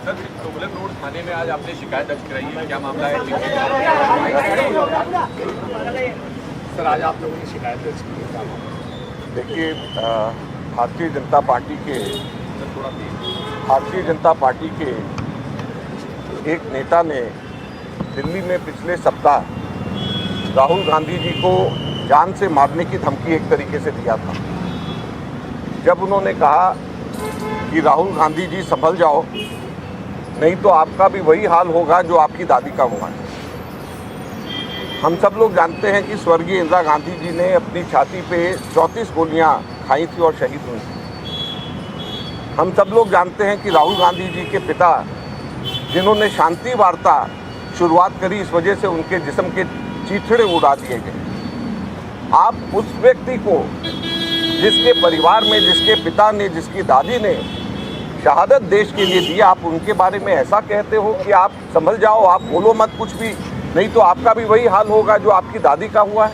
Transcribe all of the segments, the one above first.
Sir, Tughlaq road थाने में आज आपने शिकायत दर्ज कराई है, क्या मामला है? सर, आज आप लोगों ने शिकायत दर्ज की है। देखिए, भारतीय जनता पार्टी के एक नेता ने दिल्ली में पिछले सप्ताह राहुल गांधी जी को जान से मारने की धमकी एक तरीके से दिया था। जब उन्होंने कहा कि राहुल गांधी जी संभल जाओ, नहीं तो आपका भी वही हाल होगा जो आपकी दादी का हुआ है। हम सब लोग जानते हैं कि स्वर्गीय इंदिरा गांधी जी ने अपनी छाती पे 34 गोलियां खाई थी और शहीद हुई थी। हम सब लोग जानते हैं कि राहुल गांधी जी के पिता, जिन्होंने शांति वार्ता शुरुआत करी, इस वजह से उनके जिस्म के चीथड़े उड़ा दिए गए। आप उस व्यक्ति को, जिसके परिवार में, जिसके पिता ने, जिसकी दादी ने शहादत देश के लिए दी, आप उनके बारे में ऐसा कहते हो कि आप संभल जाओ, आप बोलो मत कुछ भी, नहीं तो आपका भी वही हाल होगा जो आपकी दादी का हुआ है।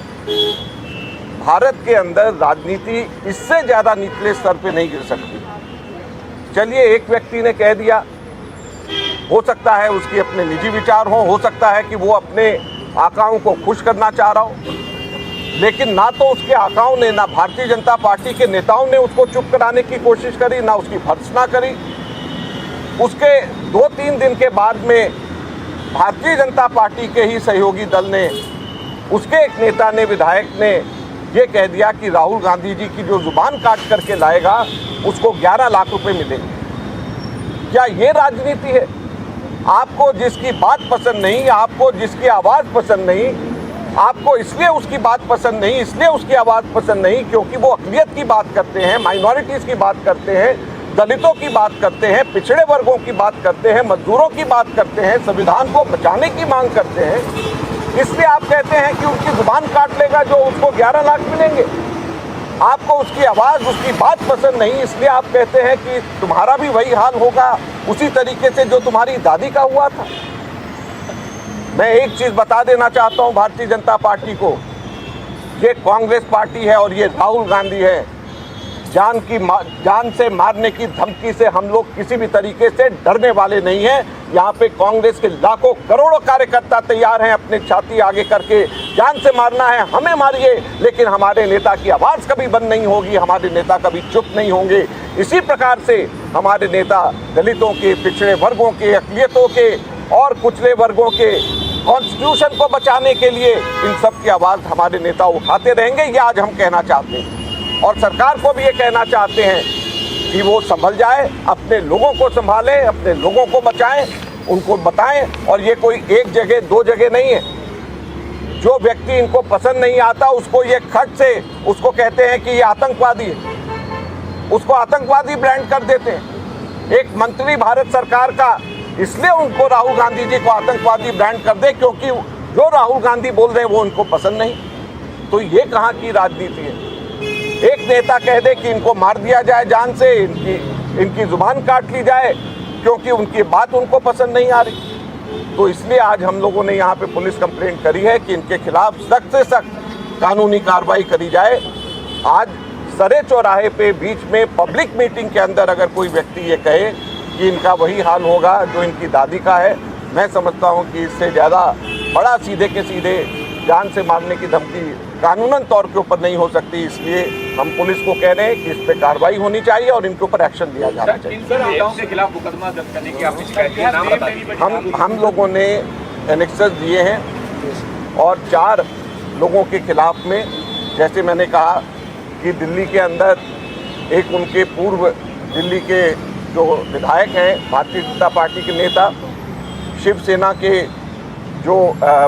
भारत के अंदर राजनीति इससे ज़्यादा निचले स्तर पे नहीं गिर सकती। चलिए, एक व्यक्ति ने कह दिया, हो सकता है उसके अपने निजी विचार हो सकता है कि वो अपने आकाओं को खुश करना चाह रहा हो, लेकिन ना तो उसके आकाओं ने, ना भारतीय जनता पार्टी के नेताओं ने उसको चुप कराने की कोशिश करी, ना उसकी भर्त्सना करी। उसके 2-3 दिन के बाद में भारतीय जनता पार्टी के ही सहयोगी दल ने, उसके एक नेता ने, विधायक ने ये कह दिया कि राहुल गांधी जी की जो जुबान काट करके लाएगा उसको 11 लाख रुपए मिलेंगे। क्या ये राजनीति है? आपको जिसकी बात पसंद नहीं, आपको जिसकी आवाज़ पसंद नहीं, आपको इसलिए उसकी बात पसंद नहीं, इसलिए उसकी आवाज़ पसंद नहीं क्योंकि वो अक़लियत की बात करते हैं, माइनॉरिटीज़ की बात करते हैं, दलितों की बात करते हैं, पिछड़े वर्गों की बात करते हैं, मजदूरों की बात करते हैं, संविधान को बचाने की मांग करते हैं, इसलिए आप कहते हैं कि उसकी जुबान काट लेगा जो उसको 11 लाख मिलेंगे। आपको उसकी आवाज़, उसकी बात पसंद नहीं, इसलिए आप कहते हैं कि तुम्हारा भी वही हाल होगा उसी तरीके से जो तुम्हारी दादी का हुआ था। मैं एक चीज़ बता देना चाहता हूं भारतीय जनता पार्टी को, ये कांग्रेस पार्टी है और ये राहुल गांधी है। जान से मारने की धमकी से हम लोग किसी भी तरीके से डरने वाले नहीं हैं। यहाँ पे कांग्रेस के लाखों करोड़ों कार्यकर्ता तैयार हैं अपने छाती आगे करके, जान से मारना है हमें मारिए, लेकिन हमारे नेता की आवाज़ कभी बंद नहीं होगी, हमारे नेता कभी चुप नहीं होंगे। इसी प्रकार से हमारे नेता दलितों के, पिछड़े वर्गों के, अक़लियतों के और कुचले वर्गों के कॉन्स्टिट्यूशन को बचाने के लिए इन सब की आवाज़ हमारे नेता उठाते रहेंगे। ये आज हम कहना चाहते हैं और सरकार को भी ये कहना चाहते हैं कि वो संभल जाए, अपने लोगों को संभालें, अपने लोगों को बचाएं, उनको बताएं। और ये कोई एक जगह, 2 जगह नहीं है। जो व्यक्ति इनको पसंद नहीं आता उसको ये खट से उसको कहते हैं कि ये आतंकवादी है, उसको आतंकवादी ब्रांड कर देते हैं। एक मंत्री भारत सरकार का इसलिए उनको राहुल गांधी जी को आतंकवादी ब्रांड कर दे क्योंकि जो राहुल गांधी बोल रहे हैं वो उनको पसंद नहीं। तो ये कहाँ की राजनीति है? एक नेता कह दे कि इनको मार दिया जाए जान से, इनकी जुबान काट ली जाए क्योंकि उनकी बात उनको पसंद नहीं आ रही। तो इसलिए आज हम लोगों ने यहाँ पे पुलिस कंप्लेंट करी है कि इनके खिलाफ सख्त से सख्त कानूनी कार्रवाई करी जाए। आज सरे चौराहे पे बीच में पब्लिक मीटिंग के अंदर अगर कोई व्यक्ति ये कहे कि इनका वही हाल होगा जो इनकी दादी का है, मैं समझता हूँ कि इससे ज़्यादा बड़ा सीधे के सीधे जान से मारने की धमकी कानूनन तौर के ऊपर नहीं हो सकती। इसलिए हम पुलिस को कह रहे हैं कि इस पर कार्रवाई होनी चाहिए और इनके ऊपर एक्शन लिया जाना चाहिए। के खिलाफ मुकदमा दर्ज करने की आपने शिकायत की, नाम बता दीजिए। हम लोगों ने एनेक्सेस दिए हैं और 4 लोगों के खिलाफ में, जैसे मैंने कहा कि दिल्ली के अंदर एक उनके पूर्व दिल्ली के जो विधायक हैं, भारतीय जनता पार्टी के नेता, शिवसेना के जो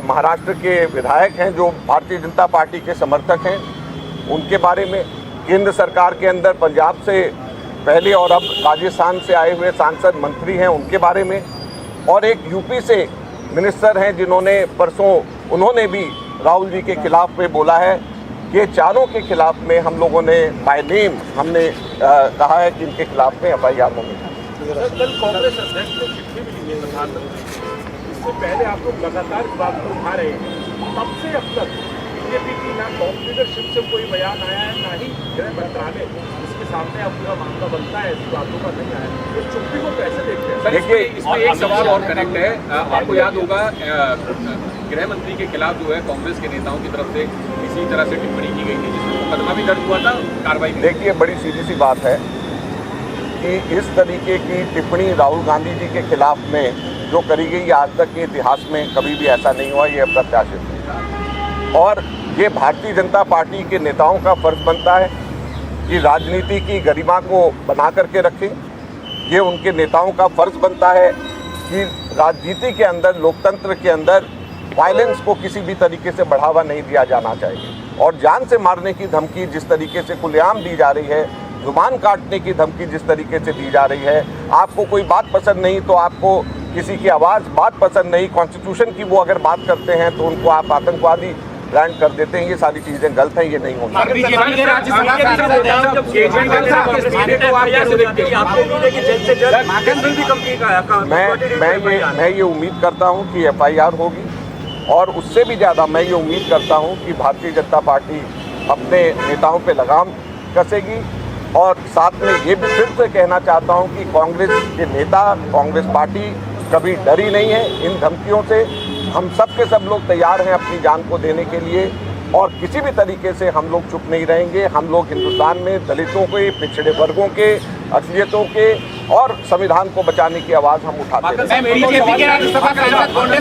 महाराष्ट्र के विधायक हैं जो भारतीय जनता पार्टी के समर्थक हैं, उनके बारे में, केंद्र सरकार के अंदर पंजाब से पहले और अब राजस्थान से आए हुए सांसद मंत्री हैं उनके बारे में, और एक यूपी से मिनिस्टर हैं जिन्होंने परसों उन्होंने भी राहुल जी के खिलाफ में बोला है। ये चारों के खिलाफ में हम लोगों ने बाय नेम हमने कहा है कि इनके खिलाफ में FIR होगी। कल कांग्रेस अध्यक्ष ने चिट्ठी भी दी है प्रधानमंत्री, इससे पहले आप लोग लगातार इस बात को उठा रहे हैं। तब से अब तक बीजेपी की ना टॉप लीडरशिप से कोई बयान आया है, ना ही गृह मंत्रालय इसके सामने अब पूरा मामला बनता है, ऐसी बातों का नहीं आया, इस चुप्पी को कैसे देखते हैं? सर, इसमें एक सवाल और कनेक्ट है। आपको याद होगा गृह मंत्री के खिलाफ जो है कांग्रेस के नेताओं की तरफ से इसी तरह से टिप्पणी की गई थी, जिसमें मुकदमा भी दर्ज हुआ था, कार्रवाई भी। देखिए, बड़ी सीधी सी बात है कि इस तरीके की टिप्पणी राहुल गांधी जी के खिलाफ में जो करी गई, आज तक के इतिहास में कभी भी ऐसा नहीं हुआ, ये अप्रत्याशित है। और ये भारतीय जनता पार्टी के नेताओं का फर्ज बनता है कि राजनीति की गरिमा को बना करके रखें। ये उनके नेताओं का फर्ज बनता है कि राजनीति के अंदर, लोकतंत्र के अंदर वायलेंस को किसी भी तरीके से बढ़ावा नहीं दिया जाना चाहिए। और जान से मारने की धमकी जिस तरीके से खुलेआम दी जा रही है, जुबान काटने की धमकी जिस तरीके से दी जा रही है, आपको कोई बात पसंद नहीं तो आपको किसी की बात पसंद नहीं, कॉन्स्टिट्यूशन की वो अगर बात करते हैं तो उनको आप आतंकवादी ब्रांड कर देते हैं। ये सारी चीज़ें गलत हैं, ये नहीं होनी चाहिए। मैं ये उम्मीद करता हूँ कि FIR होगी, और उससे भी ज़्यादा मैं ये उम्मीद करता हूँ कि भारतीय जनता पार्टी अपने नेताओं पे लगाम कसेगी। और साथ में ये भी फिर से कहना चाहता हूँ कि कांग्रेस के नेता, कांग्रेस पार्टी कभी डरी नहीं है इन धमकियों से। हम सब के सब लोग तैयार हैं अपनी जान को देने के लिए, और किसी भी तरीके से हम लोग चुप नहीं रहेंगे। हम लोग हिंदुस्तान में दलितों के, पिछड़े वर्गों के, अक़लियतों के और संविधान को बचाने की आवाज़ हम उठाते हैं।